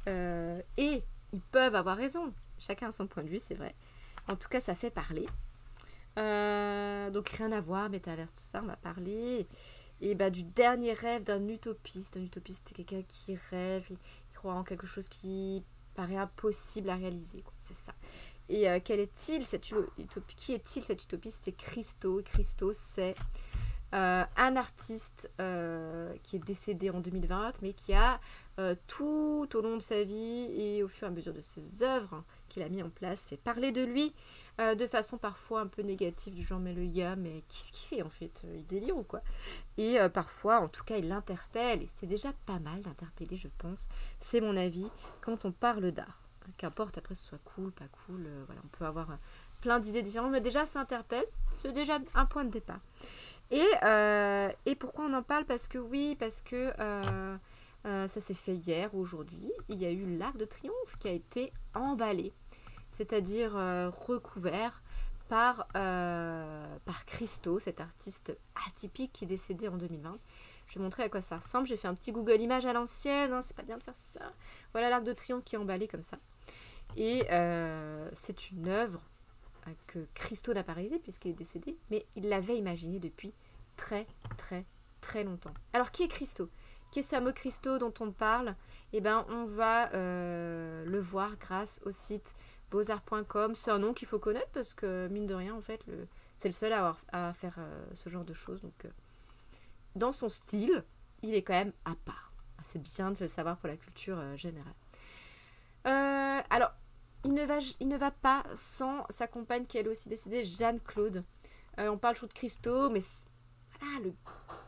Et ils peuvent avoir raison. Chacun a son point de vue, c'est vrai. En tout cas, ça fait parler. Donc rien à voir, métaverse, tout ça, on va parler. Et du dernier rêve d'un utopiste. Un utopiste, c'est quelqu'un qui rêve, il croit en quelque chose qui paraît impossible à réaliser. C'est ça. Et quel est-il cette utopie? Qui est-il cet utopiste? C'est Christo. Christo, c'est un artiste qui est décédé en 2020, mais qui a tout au long de sa vie et au fur et à mesure de ses œuvres qu'il a mis en place, fait parler de lui de façon parfois un peu négative, du genre mais le gars, mais qu'est-ce qu'il fait en fait? Il délire ou quoi? Et parfois, en tout cas, il l'interpelle, et c'est déjà pas mal d'interpeller, je pense, c'est mon avis, quand on parle d'art. Qu'importe après ce soit cool, pas cool, voilà, on peut avoir plein d'idées différentes, mais déjà ça interpelle, c'est déjà un point de départ. Et pourquoi on en parle? Parce que ça s'est fait hier ou aujourd'hui. Il y a eu l'Arc de Triomphe qui a été emballé, c'est-à-dire recouvert par Christo, cet artiste atypique qui est décédé en 2020. Je vais montrer à quoi ça ressemble. J'ai fait un petit Google Images à l'ancienne, hein, c'est pas bien de faire ça. Voilà l'Arc de Triomphe qui est emballé comme ça. Et c'est une œuvre que Christo n'a pas réalisé puisqu'il est décédé, mais il l'avait imaginé depuis très très très longtemps. Alors qui est Christo? Qui est ce fameux Christo dont on parle? On va le voir grâce au site beauxarts.com. C'est un nom qu'il faut connaître parce que mine de rien en fait c'est le seul à faire ce genre de choses. Donc dans son style, il est quand même à part. C'est bien de le savoir pour la culture générale. Alors il ne va pas sans sa compagne qui est elle aussi décédée, Jeanne-Claude. On parle toujours de Christo, mais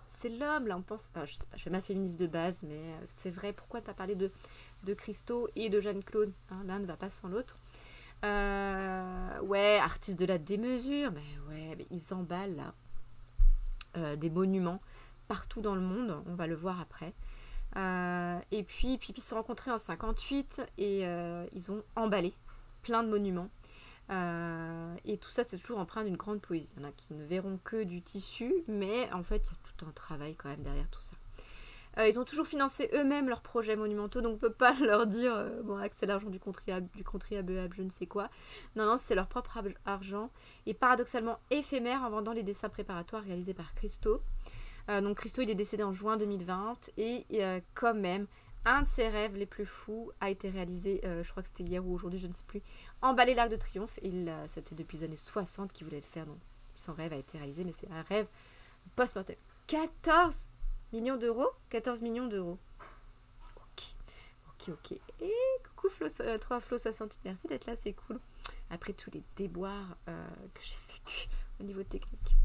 c'est l'homme, là, on pense... Enfin, je sais pas, je fais ma féministe de base, mais c'est vrai, pourquoi ne pas parler de Christo et de Jeanne-Claude, hein, l'un ne va pas sans l'autre. Artiste de la démesure, mais ils emballent, là, des monuments partout dans le monde, on va le voir après. Et puis ils se sont rencontrés en 58 et ils ont emballé plein de monuments. Et tout ça, c'est toujours empreint d'une grande poésie. Il y en a qui ne verront que du tissu, mais en fait, il y a tout un travail quand même derrière tout ça. Ils ont toujours financé eux-mêmes leurs projets monumentaux, donc on ne peut pas leur dire que c'est l'argent du contribuable, je ne sais quoi. Non, c'est leur propre argent, et paradoxalement éphémère en vendant les dessins préparatoires réalisés par Christo. Donc Christo, il est décédé en juin 2020, et quand même, un de ses rêves les plus fous a été réalisé, je crois que c'était hier ou aujourd'hui, je ne sais plus, emballer l'Arc de Triomphe. C'était depuis les années 60 qu'il voulait le faire, donc son rêve a été réalisé, mais c'est un rêve post-mortem. 14 millions d'euros. Ok. Et coucou Flo, 3 Flo 68, merci d'être là, c'est cool. après tous les déboires que j'ai vécu au niveau technique.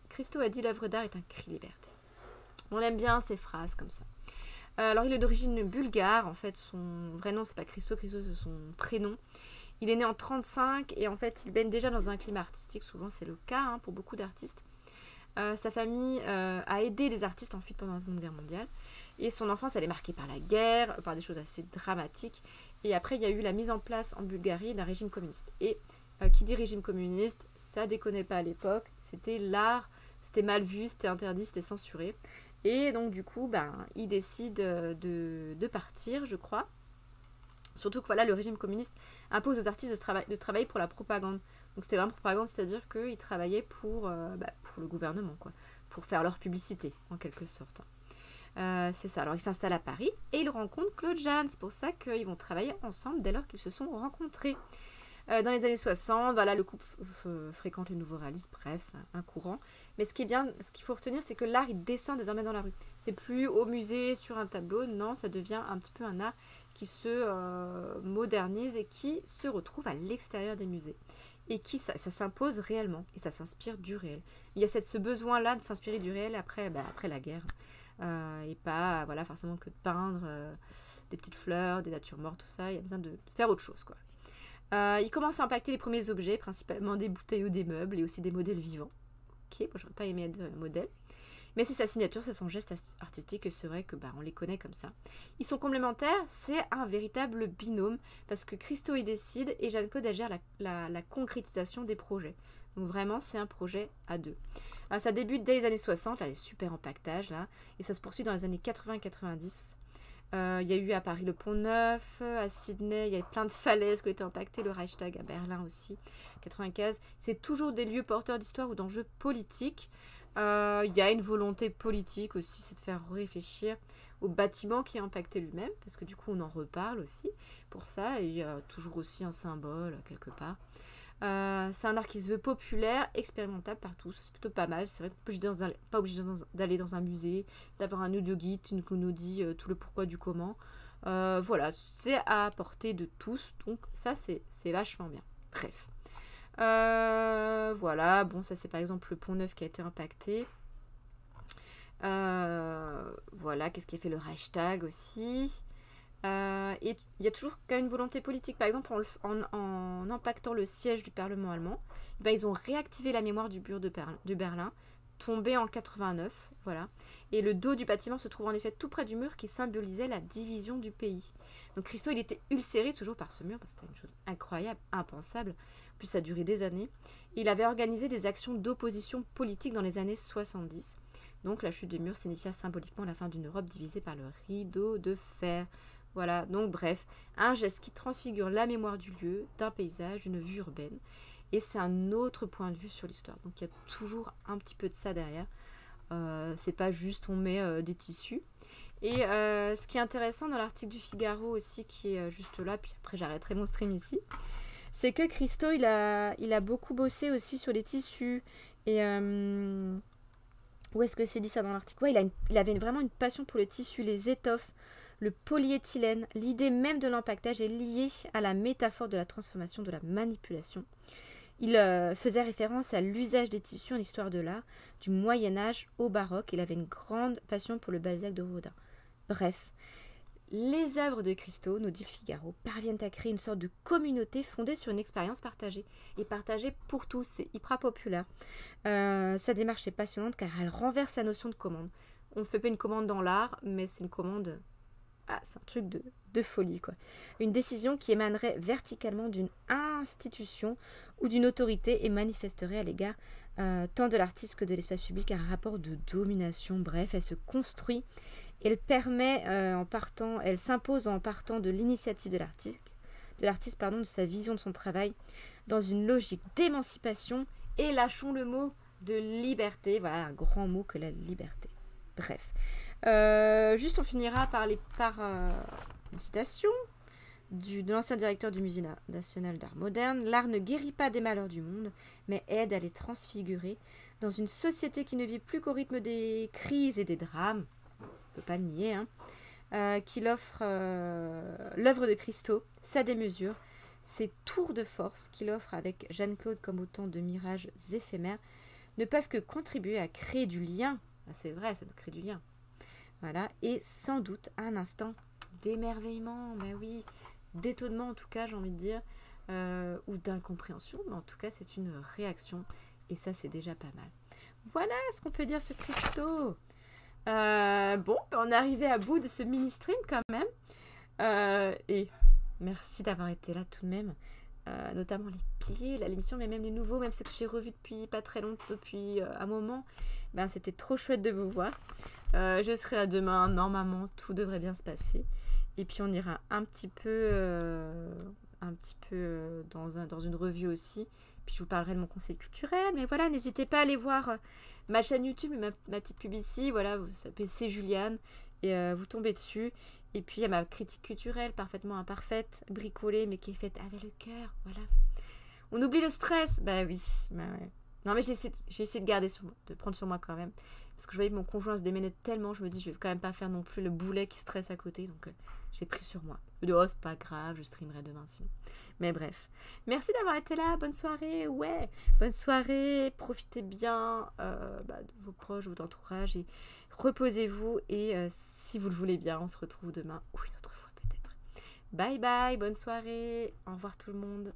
Christo a dit l'œuvre d'art est un cri liberté. On aime bien ces phrases comme ça. Alors il est d'origine bulgare, en fait son vrai nom c'est pas Christo c'est son prénom. Il est né en 1935 et en fait il baigne déjà dans un climat artistique, souvent c'est le cas pour beaucoup d'artistes. Sa famille a aidé les artistes en fuite pendant la Seconde Guerre mondiale et son enfance elle est marquée par la guerre, par des choses assez dramatiques et après il y a eu la mise en place en Bulgarie d'un régime communiste et qui dit régime communiste, ça déconnait pas à l'époque, c'était l'art, c'était mal vu, c'était interdit, c'était censuré et donc du coup il décide de partir je crois, surtout que voilà le régime communiste impose aux artistes de travailler pour la propagande. Donc c'était vraiment propagande, c'est-à-dire qu'ils travaillaient pour le gouvernement, quoi, pour faire leur publicité, en quelque sorte. C'est ça. Alors ils s'installent à Paris et ils rencontrent Claude Jeanne. C'est pour ça qu'ils vont travailler ensemble dès lors qu'ils se sont rencontrés. Dans les années 60, voilà, le couple fréquente le nouveau réalisme, bref, c'est un courant. Mais ce qui est bien, ce qu'il faut retenir, c'est que l'art, il descend désormais dans la rue. C'est plus au musée, sur un tableau, non, ça devient un petit peu un art qui se modernise et qui se retrouve à l'extérieur des musées. Et qui ça s'impose réellement et ça s'inspire du réel. Il y a ce besoin-là de s'inspirer du réel après la guerre et pas voilà forcément que de peindre des petites fleurs, des natures mortes, tout ça. Il y a besoin de faire autre chose, quoi. Il commence à impacter les premiers objets, principalement des bouteilles ou des meubles et aussi des modèles vivants. Ok, moi j'aurais pas aimé être modèle. Mais c'est sa signature, c'est son geste artistique et c'est vrai que on les connaît comme ça. Ils sont complémentaires, c'est un véritable binôme parce que Christo y décide et Jeanne-Claude gère la concrétisation des projets. Donc vraiment c'est un projet à deux. Alors, ça débute dès les années 60, là, les super empaquetages là, et ça se poursuit dans les années 80-90. Il y a eu à Paris le Pont Neuf, à Sydney, il y a plein de falaises qui ont été empaquetées, le Reichstag à Berlin aussi, 95. C'est toujours des lieux porteurs d'histoire ou d'enjeux politiques. Il y a une volonté politique aussi, c'est de faire réfléchir au bâtiment qui a impacté lui-même, parce que du coup on en reparle aussi pour ça, et il y a toujours aussi un symbole quelque part. C'est un art qui se veut populaire, expérimentable partout, c'est plutôt pas mal. C'est vrai qu'on n'est pas obligé d'aller dans un musée, d'avoir un audio guide qui nous dit tout le pourquoi du comment. Voilà, c'est à portée de tous, donc ça c'est vachement bien. Bref. Voilà, bon ça c'est par exemple le Pont Neuf qui a été impacté. Voilà, qu'est-ce qui a fait le Reichstag aussi. Et il y a toujours quand même une volonté politique. Par exemple, en impactant le siège du Parlement allemand, ils ont réactivé la mémoire du mur de Berlin, tombé en 89, voilà. Et le dos du bâtiment se trouve en effet tout près du mur qui symbolisait la division du pays. Donc Christo, il était ulcéré toujours par ce mur, parce que c'était une chose incroyable, impensable. En plus, ça a duré des années. Et il avait organisé des actions d'opposition politique dans les années 70. Donc la chute du mur signifia symboliquement la fin d'une Europe divisée par le rideau de fer. Voilà, donc bref, un geste qui transfigure la mémoire du lieu, d'un paysage, d'une vue urbaine. Et c'est un autre point de vue sur l'histoire. Donc il y a toujours un petit peu de ça derrière. C'est pas juste on met des tissus. Et ce qui est intéressant dans l'article du Figaro aussi, qui est juste là, puis après j'arrêterai mon stream ici, c'est que Christo, il a beaucoup bossé aussi sur les tissus. Et où est-ce que c'est dit ça dans l'article? Ouais, il avait vraiment une passion pour le tissu, les étoffes, le polyéthylène. L'idée même de l'empaquetage est liée à la métaphore de la transformation, de la manipulation. Il faisait référence à l'usage des tissus en histoire de l'art, du Moyen-Âge au baroque. Il avait une grande passion pour le Balzac de Rodin. Bref, les œuvres de Christo, nous dit le Figaro, parviennent à créer une sorte de communauté fondée sur une expérience partagée. Et partagée pour tous, c'est hyper populaire. Sa démarche est passionnante car elle renverse la notion de commande. On ne fait pas une commande dans l'art, mais c'est une commande... Ah, c'est un truc de folie, quoi. Une décision qui émanerait verticalement d'une institution ou d'une autorité et manifesterait à l'égard tant de l'artiste que de l'espace public un rapport de domination. Bref, elle se construit. Elle permet elle s'impose en partant de l'initiative de l'artiste, de sa vision de son travail, dans une logique d'émancipation. Et lâchons le mot de liberté. Voilà, un grand mot que la liberté. Bref. Juste on finira par une citation de l'ancien directeur du Musée national d'art moderne. L'art ne guérit pas des malheurs du monde, mais aide à les transfigurer dans une société qui ne vit plus qu'au rythme des crises et des drames. On ne peut pas le nier, qu'il offre l'œuvre de Christo, sa démesure, Ces tours de force qu'il offre avec Jeanne-Claude comme autant de mirages éphémères ne peuvent que contribuer à créer du lien. Ah, c'est vrai, ça nous crée du lien. Voilà, et sans doute un instant d'émerveillement, mais oui, d'étonnement en tout cas, j'ai envie de dire, ou d'incompréhension, mais en tout cas, c'est une réaction, et ça, c'est déjà pas mal. Voilà ce qu'on peut dire sur Christo. Bon, on est arrivé à bout de ce mini-stream quand même, et merci d'avoir été là tout de même. Notamment les piliers, l'émission, mais même les nouveaux, même ceux que j'ai revus depuis pas très longtemps, depuis un moment, ben, c'était trop chouette de vous voir. Je serai là demain, normalement, tout devrait bien se passer. Et puis on ira un petit peu dans une revue aussi. Puis je vous parlerai de mon conseil culturel. Mais voilà, n'hésitez pas à aller voir ma chaîne YouTube et ma petite pub ici. Voilà, vous tapez C'est Juliane et vous tombez dessus. Et puis il y a ma critique culturelle parfaitement imparfaite, bricolée, mais qui est faite avec le cœur. Voilà. On oublie le stress. Bah oui. Bah ouais. Non mais j'ai essayé de garder sur moi, de prendre sur moi quand même. Parce que je voyais que mon conjoint se déménait tellement, je me dis je vais quand même pas faire non plus le boulet qui stresse à côté. Donc j'ai pris sur moi. Je me dis oh c'est pas grave, je streamerai demain si. Mais bref. Merci d'avoir été là, bonne soirée. Ouais, bonne soirée, profitez bien de vos proches, de votre entourage et reposez-vous. Et si vous le voulez bien, on se retrouve demain ou une autre fois peut-être. Bye bye, bonne soirée, au revoir tout le monde.